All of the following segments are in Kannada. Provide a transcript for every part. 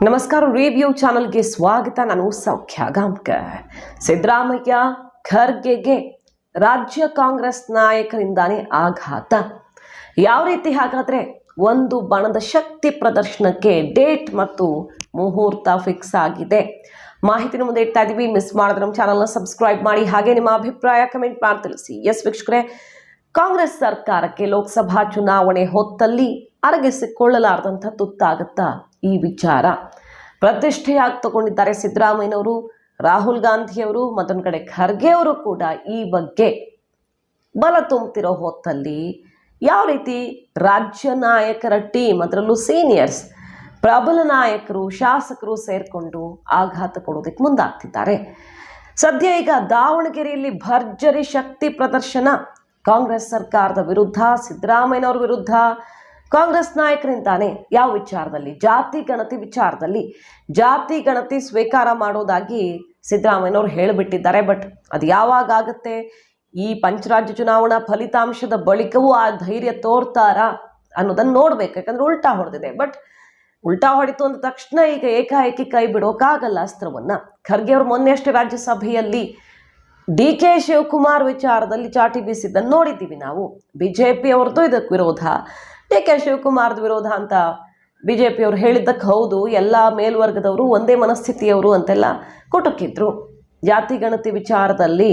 ನಮಸ್ಕಾರ, ರಿವ್ಯೂ ಚಾನಲ್ಗೆ ಸ್ವಾಗತ. ನಾನು ಸೌಖ್ಯ ಗಾಂವ್ಕರ್. ಸಿದ್ದರಾಮಯ್ಯ ಖರ್ಗೆಗೆ ರಾಜ್ಯ ಕಾಂಗ್ರೆಸ್ ನಾಯಕರಿಂದಾನೇ ಆಘಾತ. ಯಾವ ರೀತಿ ಹಾಗಾದ್ರೆ ಒಂದು ಬಣದ ಶಕ್ತಿ ಪ್ರದರ್ಶನಕ್ಕೆ ಡೇಟ್ ಮತ್ತು ಮುಹೂರ್ತ ಫಿಕ್ಸ್ ಆಗಿದೆ. ಮಾಹಿತಿನ ಮುಂದೆ ಇಡ್ತಾ ಇದೀವಿ. ಮಿಸ್ ಮಾಡಿದ್ರೆ ನಮ್ಮ ಚಾನಲ್ನ ಸಬ್ಸ್ಕ್ರೈಬ್ ಮಾಡಿ, ಹಾಗೆ ನಿಮ್ಮ ಅಭಿಪ್ರಾಯ ಕಮೆಂಟ್ ಮಾಡಿ ತಿಳಿಸಿ. ಎಸ್ ವೀಕ್ಷಕರೇ, ಕಾಂಗ್ರೆಸ್ ಸರ್ಕಾರಕ್ಕೆ ಲೋಕಸಭಾ ಚುನಾವಣೆ ಹೊತ್ತಲ್ಲಿ ಅರಗಿಸಿಕೊಳ್ಳಲಾರದಂಥ ತುತ್ತಾಗುತ್ತಾ ಈ ವಿಚಾರ. ಪ್ರತಿಷ್ಠೆಯಾಗಿ ತಗೊಂಡಿದ್ದಾರೆ ಸಿದ್ದರಾಮಯ್ಯನವರು, ರಾಹುಲ್ ಗಾಂಧಿಯವರು, ಮತ್ತೊಂದು ಕಡೆ ಖರ್ಗೆ ಅವರು ಕೂಡ ಈ ಬಗ್ಗೆ ಬಲ ತುಂಬುತ್ತಿರೋ ಹೊತ್ತಲ್ಲಿ ಯಾವ ರೀತಿ ರಾಜ್ಯ ನಾಯಕರ ಟೀಮ್, ಅದರಲ್ಲೂ ಸೀನಿಯರ್ಸ್, ಪ್ರಬಲ ನಾಯಕರು, ಶಾಸಕರು ಸೇರಿಕೊಂಡು ಆಘಾತ ಕೊಡೋದಕ್ಕೆ ಮುಂದಾಗ್ತಿದ್ದಾರೆ. ಸದ್ಯ ಈಗ ದಾವಣಗೆರೆಯಲ್ಲಿ ಭರ್ಜರಿ ಶಕ್ತಿ ಪ್ರದರ್ಶನ. ಕಾಂಗ್ರೆಸ್ ಸರ್ಕಾರದ ವಿರುದ್ಧ, ಸಿದ್ದರಾಮಯ್ಯನವ್ರ ವಿರುದ್ಧ ಕಾಂಗ್ರೆಸ್ ನಾಯಕರಿಂದಾನೆ. ಯಾವ ವಿಚಾರದಲ್ಲಿ? ಜಾತಿ ಗಣತಿ ವಿಚಾರದಲ್ಲಿ. ಜಾತಿ ಗಣತಿ ಸ್ವೀಕಾರ ಮಾಡೋದಾಗಿ ಸಿದ್ದರಾಮಯ್ಯನವರು ಹೇಳಿಬಿಟ್ಟಿದ್ದಾರೆ. ಬಟ್ ಅದು ಯಾವಾಗ ಆಗುತ್ತೆ? ಈ ಪಂಚರಾಜ್ಯ ಚುನಾವಣಾ ಫಲಿತಾಂಶದ ಬಳಿಕವೂ ಆ ಧೈರ್ಯ ತೋರ್ತಾರಾ ಅನ್ನೋದನ್ನು ನೋಡ್ಬೇಕು. ಯಾಕಂದ್ರೆ ಉಲ್ಟಾ ಹೊಡೆದಿದೆ. ಬಟ್ ಉಲ್ಟಾ ಹೊಡಿತು ಅಂದ ತಕ್ಷಣ ಈಗ ಏಕಾಏಕಿ ಕೈ ಬಿಡೋಕ್ಕಾಗಲ್ಲ ಅಸ್ತ್ರವನ್ನ. ಖರ್ಗೆ ಅವರು ಮೊನ್ನೆ ಅಷ್ಟೇ ರಾಜ್ಯಸಭೆಯಲ್ಲಿ DK ಶಿವಕುಮಾರ್ ವಿಚಾರದಲ್ಲಿ ಚಾಟಿ ಬೀಸಿದ್ದನ್ನು ನೋಡಿದ್ದೀವಿ ನಾವು. BJP ಅವ್ರದ್ದು ಇದಕ್ಕೆ ವಿರೋಧ, DK ಶಿವಕುಮಾರ್ದ ವಿರೋಧ ಅಂತ BJP ಅವರು ಹೇಳಿದ್ದಕ್ಕೆ ಹೌದು, ಎಲ್ಲ ಮೇಲ್ವರ್ಗದವರು ಒಂದೇ ಮನಸ್ಥಿತಿಯವರು ಅಂತೆಲ್ಲ ಕುಟುಕಿದ್ರು. ಜಾತಿ ಗಣತಿ ವಿಚಾರದಲ್ಲಿ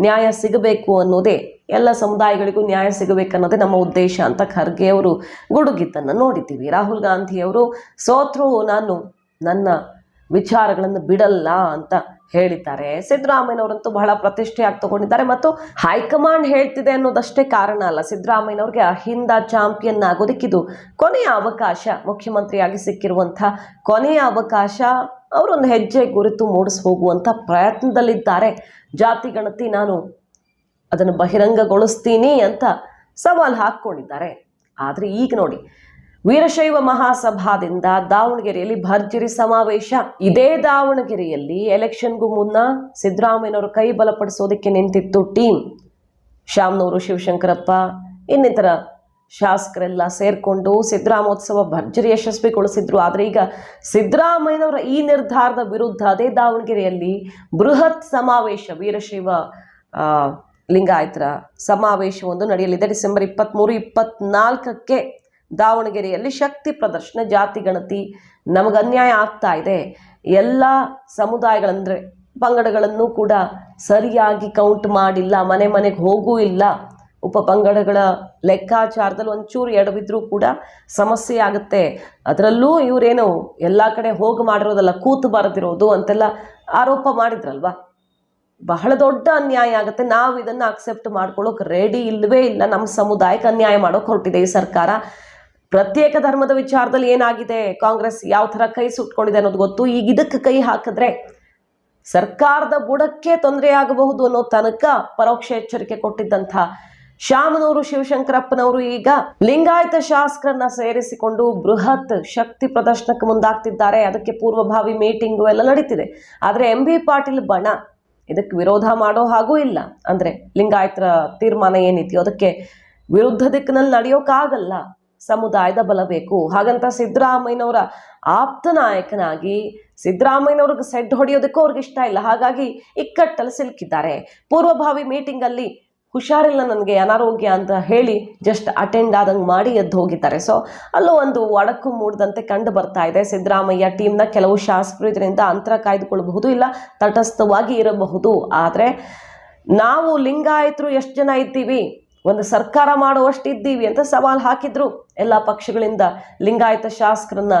ನ್ಯಾಯ ಸಿಗಬೇಕು ಅನ್ನೋದೇ, ಎಲ್ಲ ಸಮುದಾಯಗಳಿಗೂ ನ್ಯಾಯ ಸಿಗಬೇಕನ್ನೋದೇ ನಮ್ಮ ಉದ್ದೇಶ ಅಂತ ಖರ್ಗೆ ಅವರು ಗುಡುಗಿದ್ದನ್ನು ನೋಡಿದ್ದೀವಿ. ರಾಹುಲ್ ಗಾಂಧಿಯವರು ಸೋತ್ರು, ನಾನು ನನ್ನ ವಿಚಾರಗಳನ್ನು ಬಿಡಲ್ಲ ಅಂತ ಹೇಳಿದ್ದಾರೆ. ಸಿದ್ದರಾಮಯ್ಯನವರಂತೂ ಬಹಳ ಪ್ರತಿಷ್ಠೆಯಾಗಿ ತಗೊಂಡಿದ್ದಾರೆ. ಮತ್ತು ಹೈಕಮಾಂಡ್ ಹೇಳ್ತಿದೆ ಅನ್ನೋದಷ್ಟೇ ಕಾರಣ ಅಲ್ಲ, ಸಿದ್ದರಾಮಯ್ಯನವ್ರಿಗೆ ಅಹಿಂದ ಚಾಂಪಿಯನ್ ಆಗೋದಕ್ಕಿದು ಕೊನೆಯ ಅವಕಾಶ. ಮುಖ್ಯಮಂತ್ರಿಯಾಗಿ ಸಿಕ್ಕಿರುವಂಥ ಕೊನೆಯ ಅವಕಾಶ. ಅವರೊಂದು ಹೆಜ್ಜೆ ಗುರುತು ಮೂಡಿಸಿ ಹೋಗುವಂಥ ಪ್ರಯತ್ನದಲ್ಲಿದ್ದಾರೆ. ಜಾತಿ ಗಣತಿ ನಾನು ಅದನ್ನು ಬಹಿರಂಗಗೊಳಿಸ್ತೀನಿ ಅಂತ ಸವಾಲು ಹಾಕ್ಕೊಂಡಿದ್ದಾರೆ. ಆದರೆ ಈಗ ನೋಡಿ, ವೀರಶೈವ ಮಹಾಸಭಾದಿಂದ ದಾವಣಗೆರೆಯಲ್ಲಿ ಭರ್ಜರಿ ಸಮಾವೇಶ. ಇದೇ ದಾವಣಗೆರೆಯಲ್ಲಿ ಎಲೆಕ್ಷನ್ಗೂ ಮುನ್ನ ಸಿದ್ದರಾಮಯ್ಯನವರು ಕೈ ಬಲಪಡಿಸೋದಕ್ಕೆ ನಿಂತಿತ್ತು ಟೀಮ್. ಶಾಮನೂರು, ಶಿವಶಂಕರಪ್ಪ, ಇನ್ನಿತರ ಶಾಸಕರೆಲ್ಲ ಸೇರಿಕೊಂಡು ಸಿದ್ದರಾಮೋತ್ಸವ ಭರ್ಜರಿ ಯಶಸ್ವಿಗೊಳಿಸಿದ್ರು. ಆದರೆ ಈಗ ಸಿದ್ದರಾಮಯ್ಯನವರ ಈ ನಿರ್ಧಾರದ ವಿರುದ್ಧ ಅದೇ ದಾವಣಗೆರೆಯಲ್ಲಿ ಬೃಹತ್ ಸಮಾವೇಶ, ವೀರಶೈವ ಲಿಂಗಾಯತರ ಸಮಾವೇಶವೊಂದು ನಡೆಯಲಿದೆ. ಡಿಸೆಂಬರ್ 23, 24ಕ್ಕೆ ದಾವಣಗೆರೆಯಲ್ಲಿ ಶಕ್ತಿ ಪ್ರದರ್ಶನ. ಜಾತಿ ಗಣತಿ ನಮಗೆ ಅನ್ಯಾಯ ಆಗ್ತಾ ಇದೆ, ಎಲ್ಲ ಸಮುದಾಯಗಳಂದರೆ ಪಂಗಡಗಳನ್ನು ಕೂಡ ಸರಿಯಾಗಿ ಕೌಂಟ್ ಮಾಡಿಲ್ಲ, ಮನೆ ಮನೆಗೆ ಹೋಗೂ ಇಲ್ಲ, ಉಪಪಂಗಡಗಳ ಲೆಕ್ಕಾಚಾರದಲ್ಲಿ ಒಂಚೂರು ಎಡವಿದ್ರೂ ಕೂಡ ಸಮಸ್ಯೆ ಆಗುತ್ತೆ. ಅದರಲ್ಲೂ ಇವರೇನು ಎಲ್ಲ ಕಡೆ ಹೋಗಿ ಮಾಡಿರೋದಲ್ಲ, ಕೂತು ಬರೆದಿರೋದು ಅಂತೆಲ್ಲ ಆರೋಪ ಮಾಡಿದ್ರಲ್ವ. ಬಹಳ ದೊಡ್ಡ ಅನ್ಯಾಯ ಆಗುತ್ತೆ. ನಾವು ಇದನ್ನು ಅಕ್ಸೆಪ್ಟ್ ಮಾಡ್ಕೊಳ್ಳೋಕೆ ರೆಡಿ ಇಲ್ಲವೇ ಇಲ್ಲ. ನಮ್ಮ ಸಮುದಾಯಕ್ಕೆ ಅನ್ಯಾಯ ಮಾಡೋಕೆ ಹೊರಟಿದೆ ಈ ಸರ್ಕಾರ. ಪ್ರತ್ಯೇಕ ಧರ್ಮದ ವಿಚಾರದಲ್ಲಿ ಏನಾಗಿದೆ, ಕಾಂಗ್ರೆಸ್ ಯಾವ ಥರ ಕೈ ಸುಟ್ಕೊಂಡಿದೆ ಅನ್ನೋದು ಗೊತ್ತು. ಈಗ ಇದಕ್ಕೆ ಕೈ ಹಾಕಿದ್ರೆ ಸರ್ಕಾರದ ಬುಡಕ್ಕೆ ತೊಂದರೆ ಆಗಬಹುದು ಅನ್ನೋ ತನಕ ಪರೋಕ್ಷ ಎಚ್ಚರಿಕೆ ಕೊಟ್ಟಿದ್ದಂಥ ಶಾಮನೂರು ಶಿವಶಂಕರಪ್ಪನವರು ಈಗ ಲಿಂಗಾಯತ ಶಾಸಕರನ್ನ ಸೇರಿಸಿಕೊಂಡು ಬೃಹತ್ ಶಕ್ತಿ ಪ್ರದರ್ಶನಕ್ಕೆ ಮುಂದಾಗ್ತಿದ್ದಾರೆ. ಅದಕ್ಕೆ ಪೂರ್ವಭಾವಿ ಮೀಟಿಂಗು ಎಲ್ಲ ನಡೀತಿದೆ. ಆದರೆ MB ಪಾಟೀಲ್ ಬಣ ಇದಕ್ಕೆ ವಿರೋಧ ಮಾಡೋ ಹಾಗೂ ಇಲ್ಲ. ಅಂದರೆ ಲಿಂಗಾಯತರ ತೀರ್ಮಾನ ಏನಿದೆಯೋ ಅದಕ್ಕೆ ವಿರುದ್ಧ ದಿಕ್ಕಿನಲ್ಲಿ ನಡೆಯೋಕ್ಕಾಗಲ್ಲ, ಸಮುದಾಯದ ಬಲ ಬೇಕು. ಹಾಗಂತ ಸಿದ್ದರಾಮಯ್ಯನವರ ಆಪ್ತ ನಾಯಕನಾಗಿ ಸಿದ್ದರಾಮಯ್ಯನವ್ರಿಗೆ ಸೆಡ್ ಹೊಡೆಯೋದಕ್ಕೂ ಅವ್ರಿಗೆ ಇಷ್ಟ ಇಲ್ಲ. ಹಾಗಾಗಿ ಇಕ್ಕಟ್ಟಲ್ಲಿ ಸಿಲುಕಿದ್ದಾರೆ. ಪೂರ್ವಭಾವಿ ಮೀಟಿಂಗಲ್ಲಿ ಹುಷಾರಿಲ್ಲ, ನನಗೆ ಅನಾರೋಗ್ಯ ಅಂತ ಹೇಳಿ ಜಸ್ಟ್ ಅಟೆಂಡ್ ಆದಂಗೆ ಮಾಡಿ ಎದ್ದು ಹೋಗಿದ್ದಾರೆ. ಸೊ ಅಲ್ಲೂ ಒಂದು ಒಡಕು ಮೂಡಿದಂತೆ ಕಂಡು ಬರ್ತಾ ಇದೆ. ಸಿದ್ದರಾಮಯ್ಯ ಟೀಮ್ನ ಕೆಲವು ಶಾಸಕರು ಇದರಿಂದ ಅಂತರ ಕಾಯ್ದುಕೊಳ್ಳಬಹುದು, ಇಲ್ಲ ತಟಸ್ಥವಾಗಿ ಇರಬಹುದು. ಆದರೆ ನಾವು ಲಿಂಗಾಯತರು ಎಷ್ಟು ಜನ ಇದ್ದೀವಿ, ಒಂದು ಸರ್ಕಾರ ಮಾಡುವಷ್ಟು ಇದ್ದೀವಿ ಅಂತ ಸವಾಲು ಹಾಕಿದ್ರು ಎಲ್ಲ ಪಕ್ಷಗಳಿಂದ. ಲಿಂಗಾಯತ ಶಾಸಕರನ್ನ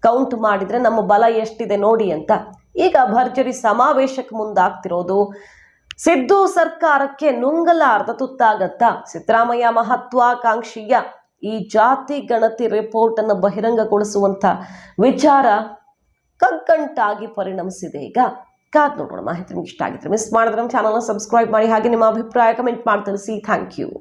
ಕೌಂಟ್ ಮಾಡಿದ್ರೆ ನಮ್ಮ ಬಲ ಎಷ್ಟಿದೆ ನೋಡಿ ಅಂತ. ಈಗ ಭರ್ಜರಿ ಸಮಾವೇಶಕ್ಕೆ ಮುಂದಾಗ್ತಿರೋದು ಸಿದ್ದು ಸರ್ಕಾರಕ್ಕೆ ನುಂಗಲಾರ್ದ ತುತ್ತಾಗತ್ತಾ? ಸಿದ್ದರಾಮಯ್ಯ ಮಹತ್ವಾಕಾಂಕ್ಷಿಯ ಈ ಜಾತಿ ಗಣತಿ ರಿಪೋರ್ಟ್ ಅನ್ನು ಬಹಿರಂಗಗೊಳಿಸುವಂತ ವಿಚಾರ ಕಗ್ಗಂಟಾಗಿ ಪರಿಣಮಿಸಿದೆ. ಈಗ ಕಾದ್ ನೋಡೋಣ. ಮಾಹಿತಿ ನಿಮ್ಗೆ ಇಷ್ಟ ಆಗಿದ್ರೆ ಮಿಸ್ ಮಾಡಿದ್ರೆ ನಮ್ಮ ಚಾನಲ್ನ ಸಬ್ಸ್ಕ್ರೈಬ್ ಮಾಡಿ, ಹಾಗೆ ನಿಮ್ಮ ಅಭಿಪ್ರಾಯ ಕಮೆಂಟ್ ಮಾಡಿ ತಿಳಿಸಿ. Thank you.